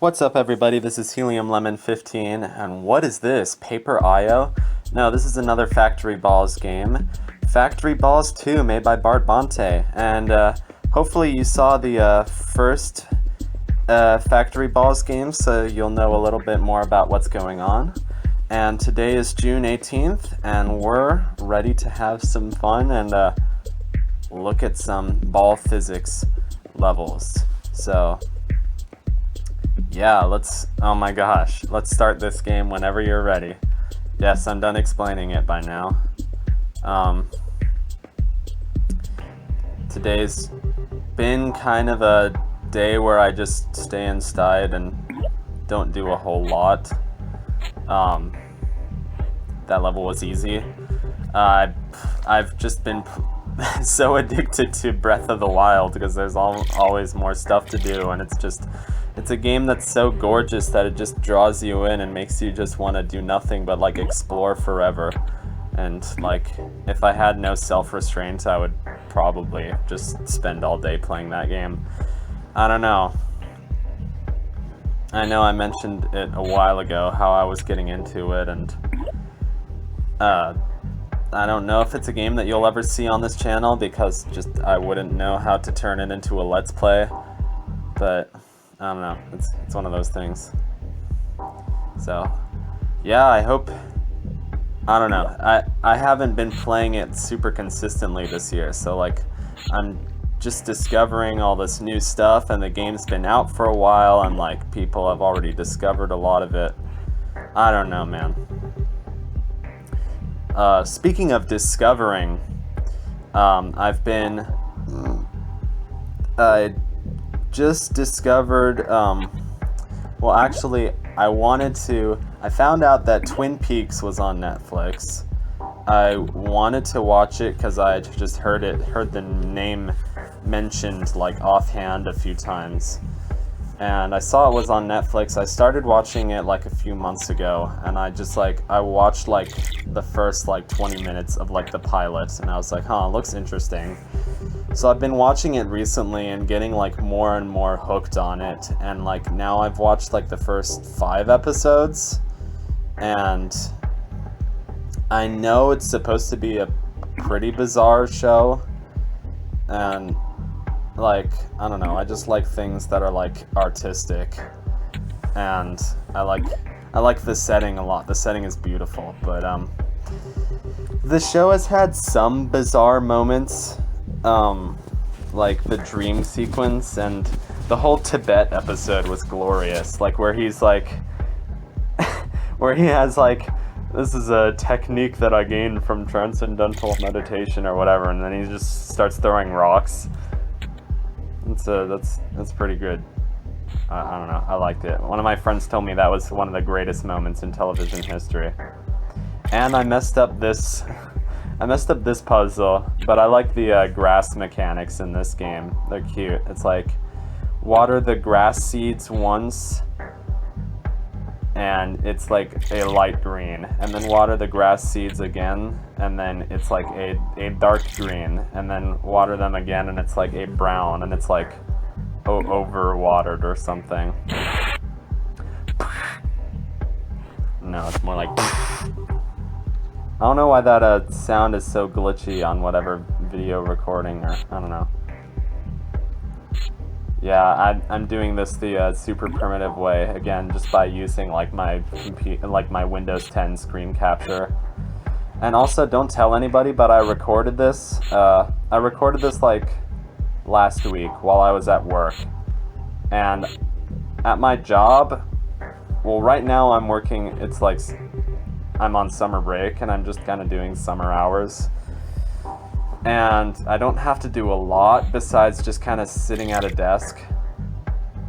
What's up, everybody? This is Helium Lemon 15, and what is this? Paper IO? No, this is another Factory Balls game. Factory Balls 2, made by Bart Bonte, and hopefully you saw the first Factory Balls game, so you'll know a little bit more about what's going on. And today is June 18th, and we're ready to have some fun and look at some ball physics levels. So yeah, oh my gosh, let's start this game whenever you're ready. Yes, I'm done explaining it by now. Today's been kind of a day where I just stay inside and don't do a whole lot. That level was easy. I've just been so addicted to Breath of the Wild because there's always more stuff to do, and it's a game that's so gorgeous that it just draws you in and makes you just want to do nothing but like explore forever. And like, if I had no self-restraint, I would probably just spend all day playing that game. I don't know. I know I mentioned it a while ago how I was getting into it, and I don't know if it's a game that you'll ever see on this channel because just I wouldn't know how to turn it into a Let's Play, but I don't know, it's one of those things. So yeah, I don't know, I haven't been playing it super consistently this year, so like I'm just discovering all this new stuff, and the game's been out for a while, and like people have already discovered a lot of it. I don't know, man. Speaking of discovering, I just discovered, well actually I found out that Twin Peaks was on Netflix. I wanted to watch it because I just heard the name mentioned like offhand a few times, and I saw it was on Netflix. I started watching it like a few months ago, and I watched like the first like 20 minutes of like the pilot, and I was like, huh, it looks interesting. So I've been watching it recently and getting like more and more hooked on it, and like now I've watched like the first 5 episodes, and I know it's supposed to be a pretty bizarre show, and like, I don't know, I just like things that are like artistic, and I like the setting a lot. The setting is beautiful, but the show has had some bizarre moments, like the dream sequence, and the whole Tibet episode was glorious, like where he's like where he has like, this is a technique that I gained from transcendental meditation or whatever, and then he just starts throwing rocks. That's pretty good. I don't know, I liked it. One of my friends told me that was one of the greatest moments in television history. And I messed up this puzzle, but I like the grass mechanics in this game. They're cute. It's like, water the grass seeds once, and it's like a light green, and then water the grass seeds again, and then it's like a dark green, and then water them again, and it's like a brown, and it's like over watered or something. No, it's more like I don't know why that sound is so glitchy on whatever video recording, or I don't know. Yeah, I'm doing this the super primitive way again, just by using like my Windows 10 screen capture. And also, don't tell anybody, but I recorded this. I recorded this like last week while I was at work, and at my job. Well, right now I'm working. It's like I'm on summer break, and I'm just kind of doing summer hours. And I don't have to do a lot besides just kind of sitting at a desk.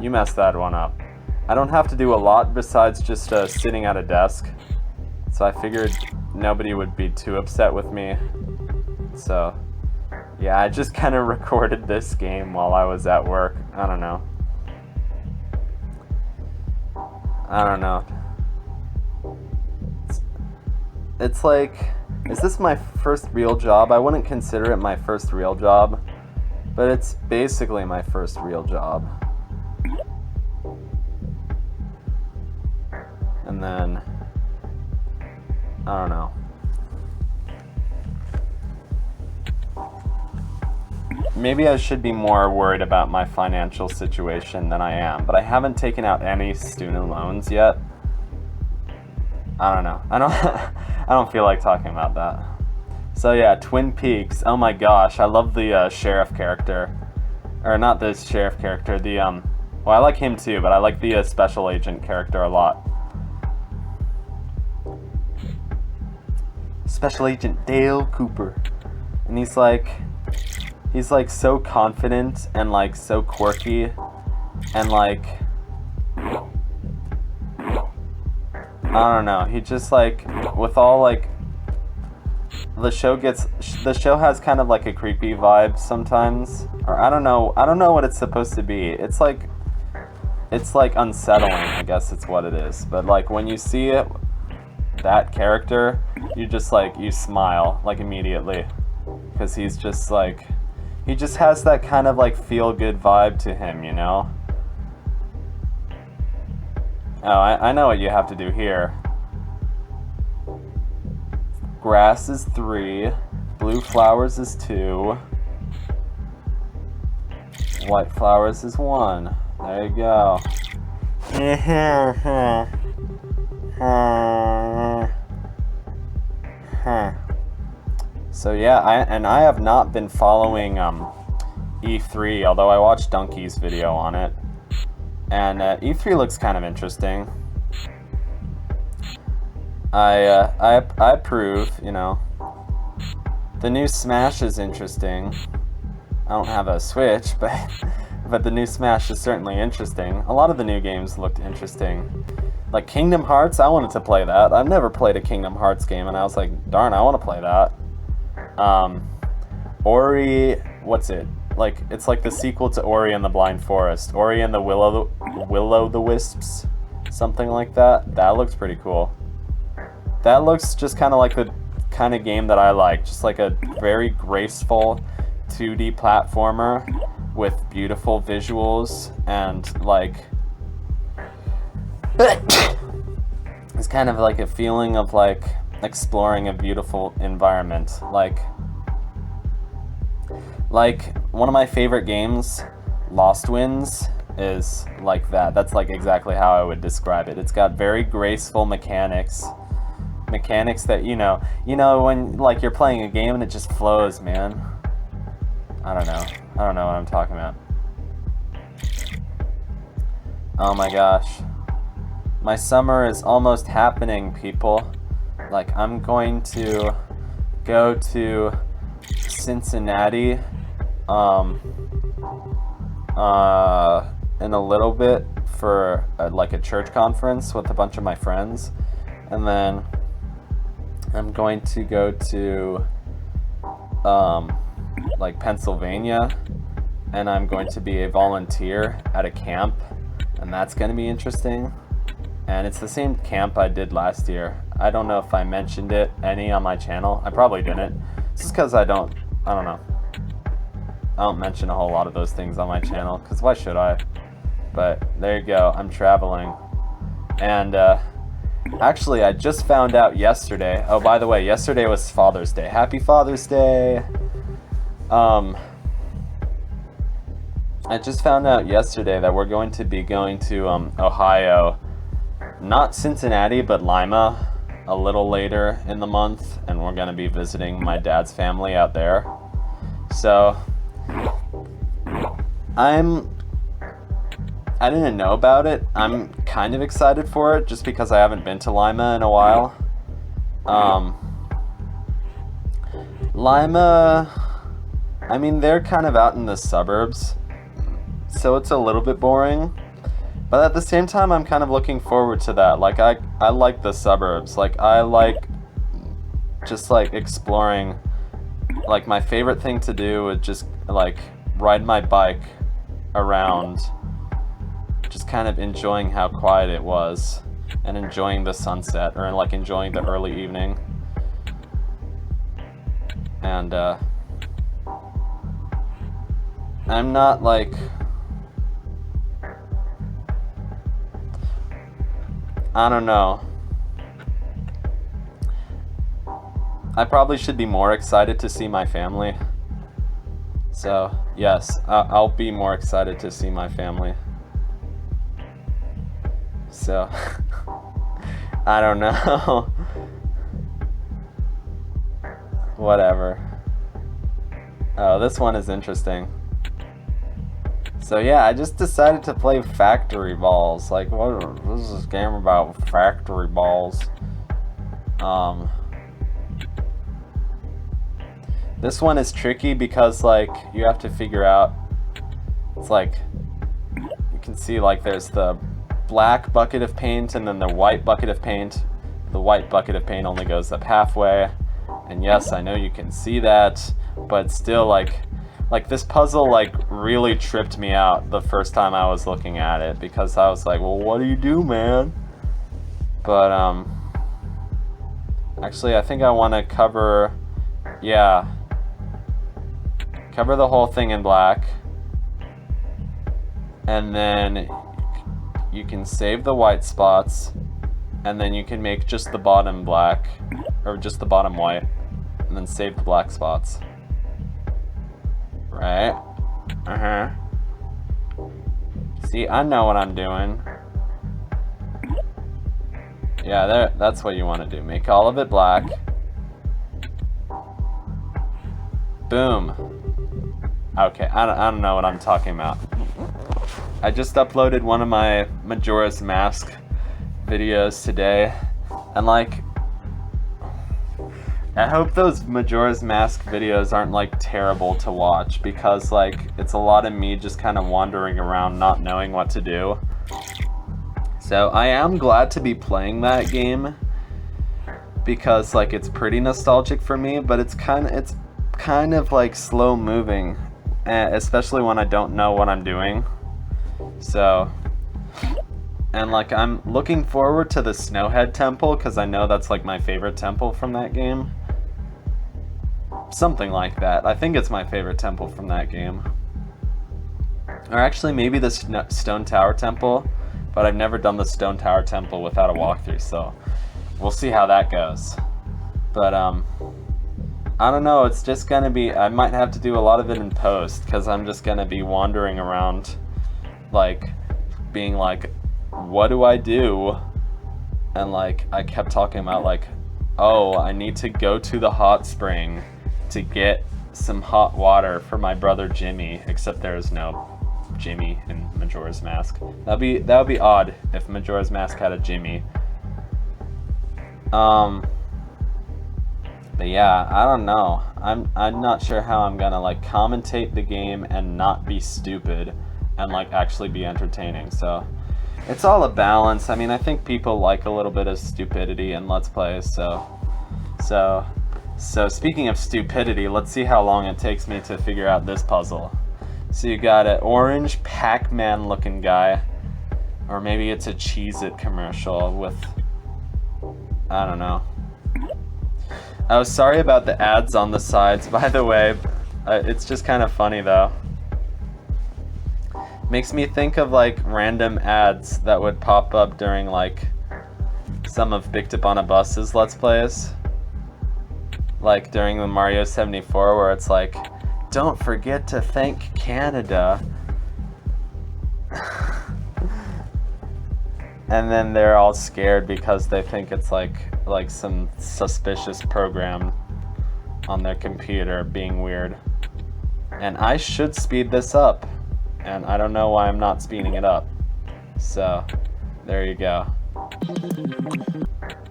You messed that one up. I don't have to do a lot besides just sitting at a desk. So I figured nobody would be too upset with me. So yeah, I just kind of recorded this game while I was at work. I don't know. It's like, is this my first real job? I wouldn't consider it my first real job, but it's basically my first real job. And then, I don't know. Maybe I should be more worried about my financial situation than I am, but I haven't taken out any student loans yet. I don't know. I don't feel like talking about that. So yeah, Twin Peaks. Oh my gosh, I love the sheriff character. Or not the sheriff character, the well, I like him too, but I like the special agent character a lot. Special Agent Dale Cooper. And he's like so confident and like so quirky and like, I don't know, he just like, with all like, the show has kind of like a creepy vibe sometimes, or I don't know what it's supposed to be. It's like unsettling, I guess it's what it is. But like when you see it, that character, you just like, you smile like immediately, because he's just like, he just has that kind of like feel good vibe to him, you know? Oh, I know what you have to do here. Grass is 3, blue flowers is 2, white flowers is 1. There you go. So yeah, I have not been following E3, although I watched Donkey's video on it, and E3 looks kind of interesting. I approve, you know. The new Smash is interesting. I don't have a Switch, but the new Smash is certainly interesting. A lot of the new games looked interesting. Like Kingdom Hearts, I wanted to play that. I've never played a Kingdom Hearts game, and I was like, darn, I want to play that. Ori, what's it? Like, it's like the sequel to Ori and the Blind Forest. Ori and the Will-o'-the-Wisps, something like that. That looks pretty cool. That looks just kind of like the kind of game that I like. Just like a very graceful 2D platformer with beautiful visuals and like... it's kind of like a feeling of like exploring a beautiful environment. Like one of my favorite games, Lost Winds, is like that. That's like exactly how I would describe it. It's got very graceful mechanics that you know when like you're playing a game and it just flows, man. I don't know what I'm talking about. Oh my gosh, my summer is almost happening, people. Like, I'm going to go to Cincinnati in a little bit for like a church conference with a bunch of my friends, and then I'm going to go to like Pennsylvania, and I'm going to be a volunteer at a camp, and that's going to be interesting. And it's the same camp I did last year. I don't know if I mentioned it any on my channel. I probably didn't. It's just because I don't know. I don't mention a whole lot of those things on my channel, because why should I? But there you go. I'm traveling. And actually, I just found out yesterday. Oh, by the way, yesterday was Father's Day. Happy Father's Day! I just found out yesterday that we're going to be going to Ohio. Not Cincinnati, but Lima, a little later in the month, and we're going to be visiting my dad's family out there. So, I didn't know about it. I'm kind of excited for it, just because I haven't been to Lima in a while. Lima, I mean, they're kind of out in the suburbs, so it's a little bit boring. But at the same time, I'm kind of looking forward to that. Like, I like the suburbs. Like, I like just, like, exploring. Like, my favorite thing to do is just, like, ride my bike around. Just kind of enjoying how quiet it was. And enjoying the sunset. Or, like, enjoying the early evening. And, I'm not, like... I don't know. I probably should be more excited to see my family. So, yes, I'll be more excited to see my family. So, I don't know. Whatever. Oh, this one is interesting. So yeah, I just decided to play Factory Balls. Like, what is this game about? Factory Balls. This one is tricky because, like, you have to figure out, it's like, you can see, like, there's the black bucket of paint and then the white bucket of paint. The white bucket of paint only goes up halfway. And yes, I know you can see that, but still, like this puzzle, like, really tripped me out the first time I was looking at it, because I was like, well, what do you do, man? But, actually, I think I want to cover, yeah, cover the whole thing in black, and then you can save the white spots, and then you can make just the bottom black, or just the bottom white, and then save the black spots. Right? Uh-huh. See, I know what I'm doing. Yeah, that's what you want to do. Make all of it black. Boom. Okay, I don't know what I'm talking about. I just uploaded one of my Majora's Mask videos today, and, like, I hope those Majora's Mask videos aren't, like, terrible to watch, because, like, it's a lot of me just kind of wandering around not knowing what to do. So I am glad to be playing that game, because, like, it's pretty nostalgic for me, but it's kind of like slow moving, especially when I don't know what I'm doing. So, and, like, I'm looking forward to the Snowhead Temple, because I know that's, like, my favorite temple from that game. Something like that. I think it's my favorite temple from that game. Or actually, maybe the Stone Tower Temple, but I've never done the Stone Tower Temple without a walkthrough, so we'll see how that goes. But, I don't know, it's just gonna be, I might have to do a lot of it in post, because I'm just gonna be wandering around, like, being like, what do I do? And, like, I kept talking about, like, oh, I need to go to the hot spring to get some hot water for my brother Jimmy, except there is no Jimmy in Majora's Mask. That would be odd if Majora's Mask had a Jimmy. But yeah, I don't know. I'm not sure how I'm gonna, like, commentate the game and not be stupid and, like, actually be entertaining. So it's all a balance. I mean, I think people like a little bit of stupidity in Let's Plays, so speaking of stupidity, let's see how long it takes me to figure out this puzzle. So you got an orange Pac-Man looking guy, or maybe it's a Cheez-It commercial with, I don't know. I was sorry about the ads on the sides, by the way. It's just kind of funny, though. Makes me think of, like, random ads that would pop up during, like, some of Big Tip on a Bus's Let's Plays. Like during the Mario 74, where it's like, don't forget to thank Canada. And then they're all scared because they think it's like some suspicious program on their computer being weird. And I should speed this up, and I don't know why I'm not speeding it up. So, there you go.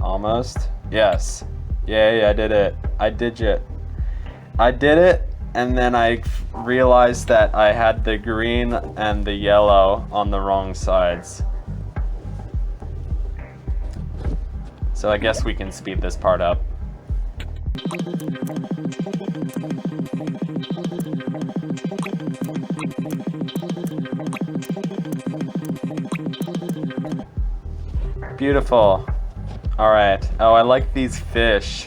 Almost? Yes. Yay, I did it. I did it. I did it, and then I realized that I had the green and the yellow on the wrong sides. So I guess we can speed this part up. Beautiful. Alright. Oh, I like these fish.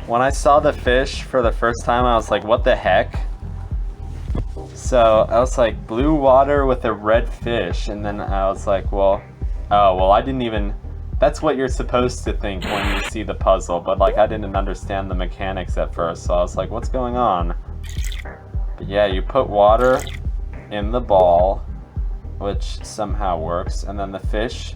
When I saw the fish for the first time, I was like, what the heck? So I was like, blue water with a red fish. And then I was like, well, oh, well, I didn't even That's what you're supposed to think when you see the puzzle, but like I didn't understand the mechanics at first, so I was like, what's going on? But yeah, you put water in the ball, which somehow works, and then the fish,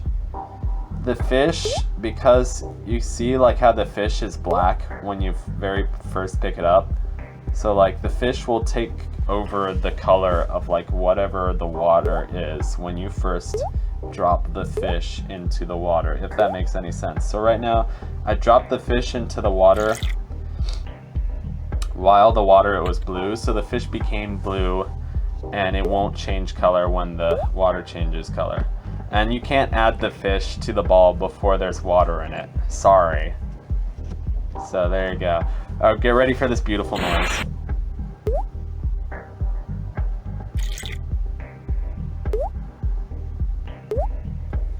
because you see like how the fish is black when you very first pick it up, so like the fish will take over the color of like whatever the water is when you first drop the fish into the water, if that makes any sense. So right now I dropped the fish into the water. While the water it was blue, so the fish became blue and it won't change color when the water changes color. And you can't add the fish to the ball before there's water in it. Sorry. So there you go. Get ready for this beautiful noise.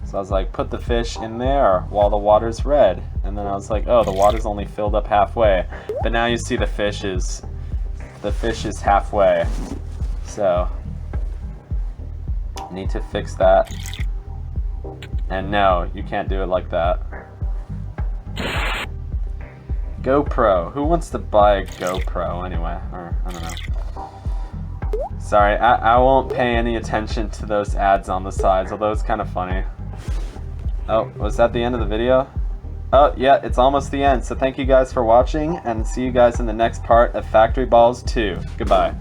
So I was like, put the fish in there while the water's red. And then I was like, oh, the water's only filled up halfway. But now you see the fish is halfway. So need to fix that. And no, you can't do it like that. GoPro. Who wants to buy a GoPro anyway? Or I don't know. Sorry, I won't pay any attention to those ads on the sides, although it's kind of funny. Oh, was that the end of the video? Oh, yeah, it's almost the end. So thank you guys for watching, and see you guys in the next part of Factory Balls 2. Goodbye.